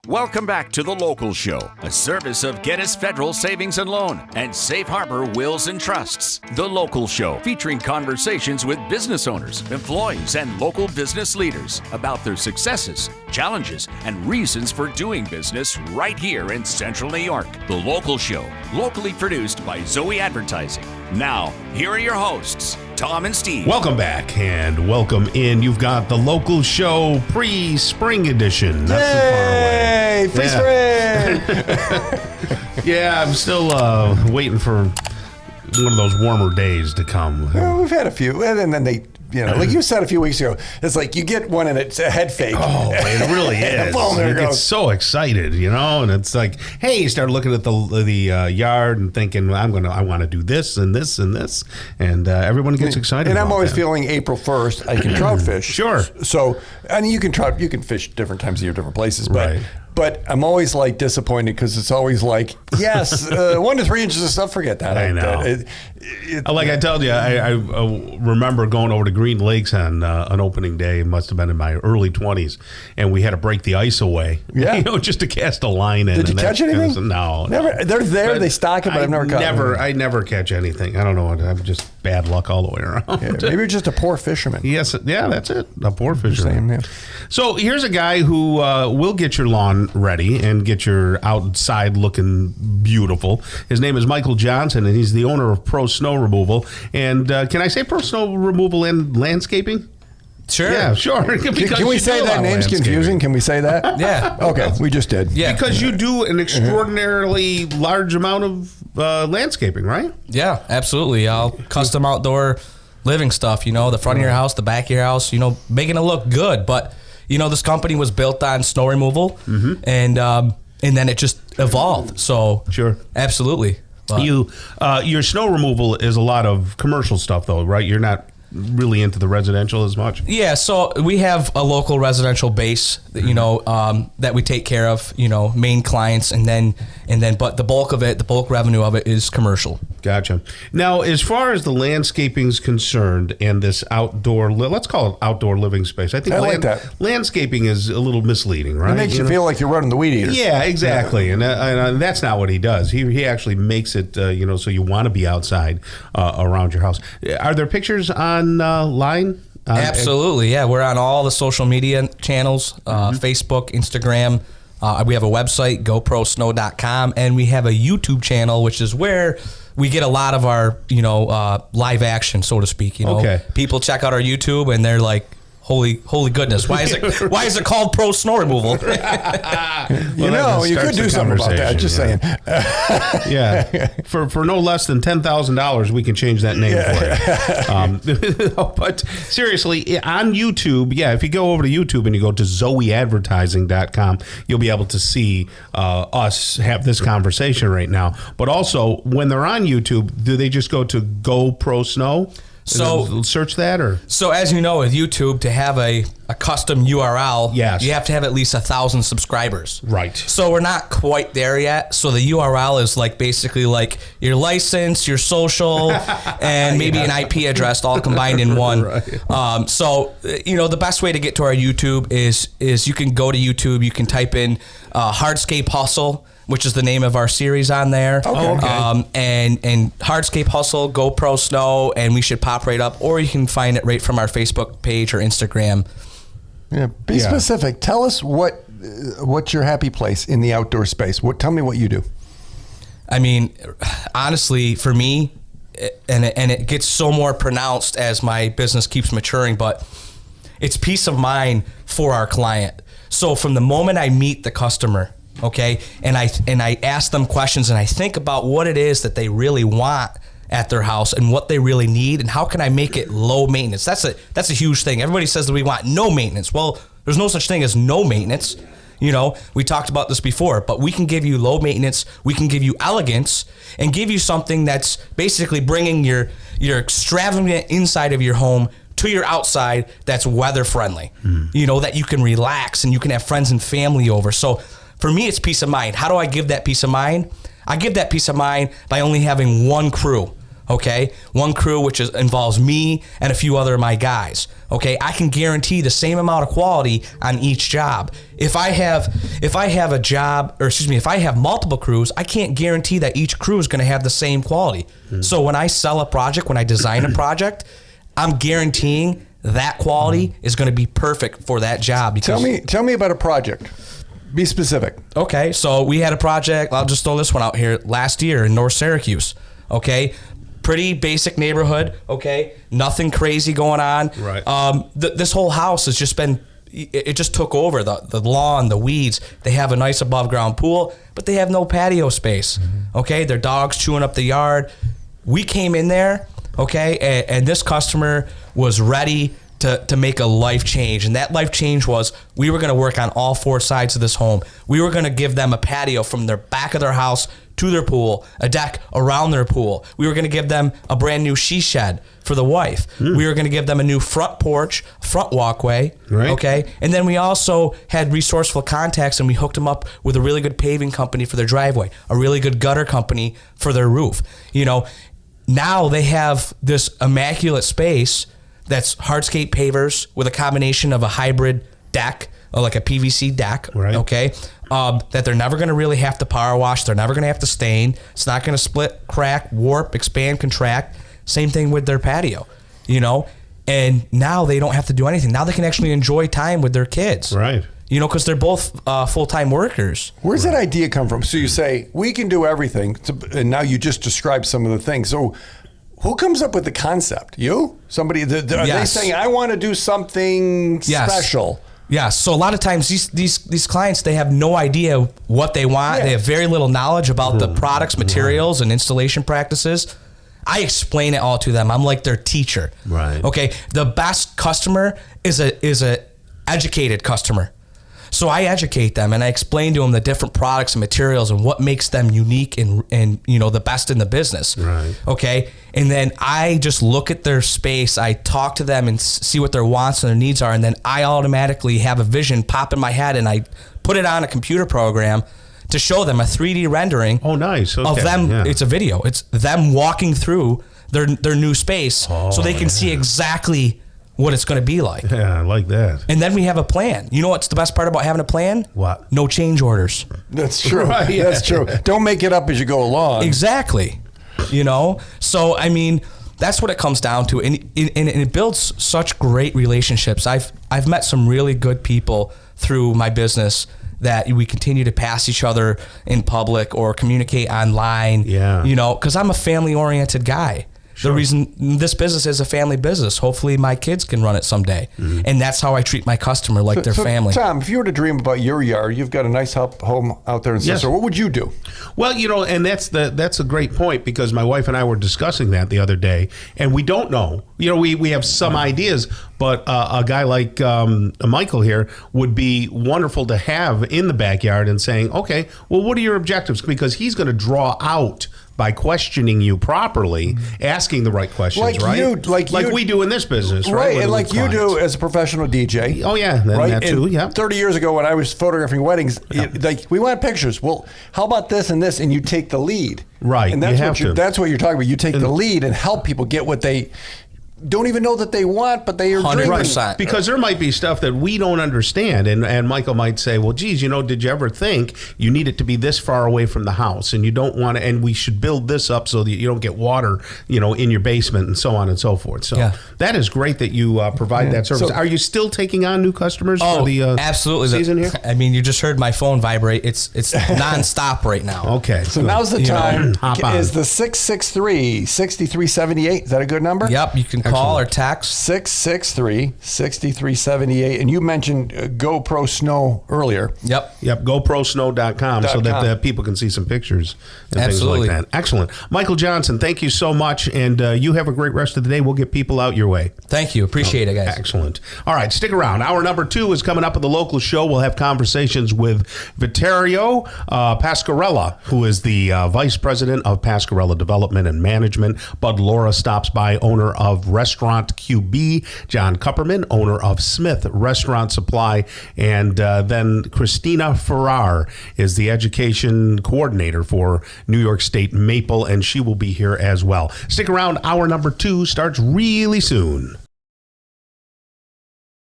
Welcome back to The Local Show, a service of Gettys Federal Savings and Loan and Safe Harbor Wills and Trusts. The Local Show, featuring conversations with business owners, employees, and local business leaders about their successes, challenges, and reasons for doing business right here in Central New York. The Local Show, locally produced by Zoey Advertising. Now, here are your hosts, Tom and Steve. Welcome back and welcome in. You've got The Local Show pre-spring edition. Not too far away. Free spring! Yeah, I'm still waiting for one of those warmer days to come. Well, we've had a few, and then they, like you said a few weeks ago, it's like you get one and it's a head fake. Oh, it really is. Boom, there it You get goes. so excited, and it's like, hey, you start looking at the yard and thinking, I want to do this and this and this, and everyone gets excited. And I'm about always that. feeling April 1st, I can trout fish. Sure. So, I mean, you can fish different times of year, different places, but. Right. But I'm always like disappointed because it's always like, yes, 1 to 3 inches of stuff. Forget that. I know. Like I told you, I remember going over to Green Lakes on an opening day. It must have been in my early 20s, and we had to break the ice away. Yeah. Just to cast a line in. Did you catch anything? No. Never. They're there. But they stock it, but I've never caught them. I never catch anything. I don't know. I'm just bad luck all the way around. Yeah, maybe you're just a poor fisherman. Yes. Yeah, that's it. A poor fisherman. Yeah. So here's a guy who will get your lawn ready and get your outside looking beautiful. His name is Michael Johnson, and he's the owner of Pro Snow Removal. And can I say Pro Snow Removal and Landscaping? Sure. Yeah, sure. Can we say that name's confusing? Can we say that? Yeah. Okay, we just did. Yeah. Because you do an extraordinarily large amount of landscaping, right? Yeah, absolutely. I'll custom outdoor living stuff, the front of your house, the back of your house, making it look good. But, this company was built on snow removal, and then it just evolved. So, Sure. Absolutely. But Your snow removal is a lot of commercial stuff, though, right? You're not really into the residential as much. Yeah, so we have a local residential base, that we take care of, main clients, and then, but the bulk revenue of it is commercial. Gotcha. Now, as far as the landscaping is concerned and this outdoor, let's call it outdoor living space. I think I like that. Landscaping is a little misleading, right? It makes you feel like you're running the weed eater. Yeah, exactly. Yeah. And that's not what he does. He actually makes it, so you want to be outside around your house. Are there pictures online? Absolutely, yeah. We're on all the social media channels, Facebook, Instagram. We have a website, goprosnow.com, and we have a YouTube channel, which is where we get a lot of our, live action, so to speak. Okay. People check out our YouTube and they're like, Holy goodness! Why is it called Pro Snow Removal? You could do something about that. Just saying. Yeah, for no less than $10,000, we can change that name for you. But seriously, on YouTube, if you go over to YouTube and you go to ZoeyAdvertising.com, you'll be able to see us have this conversation right now. But also, when they're on YouTube, do they just go to Go Pro Snow? So search that, or so as you know, with YouTube, to have a custom URL, yes, you have to have at least 1,000 subscribers. Right. So we're not quite there yet. So the URL is basically your license, your social, and maybe an IP address all combined in one. Right. So the best way to get to our YouTube is you can go to YouTube. You can type in Hardscape Hustle, which is the name of our series on there. Okay. And Hardscape Hustle, GoPro Snow, and we should pop right up. Or you can find it right from our Facebook page or Instagram. Yeah. Be specific. Tell us what's your happy place in the outdoor space. Tell me what you do. I mean, honestly, for me, and it gets so more pronounced as my business keeps maturing, but it's peace of mind for our client. So from the moment I meet the customer, okay, and I ask them questions and I think about what it is that they really want at their house and what they really need and how can I make it low maintenance. That's a huge thing. Everybody says that we want no maintenance. Well, there's no such thing as no maintenance. We talked about this before, but we can give you low maintenance, we can give you elegance, and give you something that's basically bringing your extravagant inside of your home to your outside that's weather friendly. That you can relax and you can have friends and family over. So for me, it's peace of mind. How do I give that peace of mind? I give that peace of mind by only having one crew. Okay, one crew which involves me and a few other of my guys. Okay, I can guarantee the same amount of quality on each job. If I have a job, or excuse me, if I have multiple crews, I can't guarantee that each crew is going to have the same quality. So when I sell a project, when I design a project, I'm guaranteeing that quality is going to be perfect for that job. Because Tell me about a project. Be specific. Okay, so we had a project. I'll just throw this one out here. Last year in North Syracuse. Okay. Pretty basic neighborhood, okay? Nothing crazy going on. Right. This whole house has just been, it just took over the lawn, the weeds. They have a nice above ground pool, but they have no patio space, okay? Their dog's chewing up the yard. We came in there, okay, and this customer was ready to make a life change. And that life change was we were going to work on all four sides of this home. We were going to give them a patio from their back of their house to their pool, a deck around their pool. We were going to give them a brand new she shed for the wife. We were going to give them a new front porch, front walkway. Right. Okay. And then we also had resourceful contacts, and we hooked them up with a really good paving company for their driveway, a really good gutter company for their roof. You know, now they have this immaculate space that's hardscape pavers with a combination of a hybrid deck, or like a PVC deck, right. Okay, that they're never going to really have to power wash. They're never going to have to stain. It's not going to split, crack, warp, expand, contract. Same thing with their patio, you know. And now they don't have to do anything. Now they can actually enjoy time with their kids. Right. You know, because they're both full-time workers. Where's that idea come from? So you say, we can do everything, and now you just described some of the things. So who comes up with the concept? You? Somebody? Are they saying, I want to do something special? Yeah, so a lot of times these clients, they have no idea what they want. Yeah. They have very little knowledge about the products, materials, and installation practices. I explain it all to them. I'm like their teacher. Right. Okay. The best customer is a educated customer. So I educate them and I explain to them the different products and materials and what makes them unique and you know, the best in the business. Right. Okay. And then I just look at their space. I talk to them and see what their wants and their needs are. And then I automatically have a vision pop in my head, and I put it on a computer program to show them a 3D rendering. Oh, nice. Okay. Of them. Yeah. It's a video. It's them walking through their new space, so they can see exactly what it's going to be like. Yeah, I like that. And then we have a plan. You know what's the best part about having a plan? What? No change orders. That's true. Right, yeah. That's true. Don't make it up as you go along. Exactly. You know? So, I mean, that's what it comes down to. And it builds such great relationships. I've met some really good people through my business that we continue to pass each other in public or communicate online. Yeah. You know, because I'm a family-oriented guy. Sure. The reason this business is a family business, hopefully my kids can run it someday. Mm-hmm. And that's how I treat my customer, like their family. Tom, if you were to dream about your yard, you've got a nice home out there in Cicero. What would you do? Well, you know, and that's a great point, because my wife and I were discussing that the other day, and we don't know. You know, we have some ideas, but a guy like Michael here would be wonderful to have in the backyard and saying, okay, well, what are your objectives? Because he's going to draw out by questioning you properly, asking the right questions, right? Like we do in this business, right? And like you do as a professional DJ. Oh, yeah, that too, yeah. 30 years ago when I was photographing weddings, like we want pictures. Well, how about this and this? And you take the lead. Right, and that's what you're talking about. You take the lead and help people get what they don't even know that they want, but they are 100%. Dreaming. Because there might be stuff that we don't understand, and Michael might say, well, geez, you know, did you ever think you need it to be this far away from the house, and you don't want to, and we should build this up so that you don't get water, you know, in your basement, and so on and so forth. So that is great that you provide that service. So, are you still taking on new customers for the absolutely season here? I mean, you just heard my phone vibrate. It's nonstop right now. Okay. So now's the time. Is the 663-6378, is that a good number? Yep, you can call or text 663-6378, and you mentioned GoPro Snow earlier. Yep, GoProSnow.com so that the people can see some pictures and things like that. Excellent. Michael Johnson, thank you so much, and you have a great rest of the day. We'll get people out your way. Thank you. Appreciate it, guys. Excellent. All right, stick around. Hour number 2 is coming up at the local show. We'll have conversations with Vittorio Pasquarella, who is the Vice President of Pasquarella Development and Management. Bud Laura stops by, owner of Restaurant QB, John Kupperman, owner of Smith Restaurant Supply, and then Christina Farrar is the education coordinator for New York State Maple, and she will be here as well. Stick around. Hour number 2 starts really soon.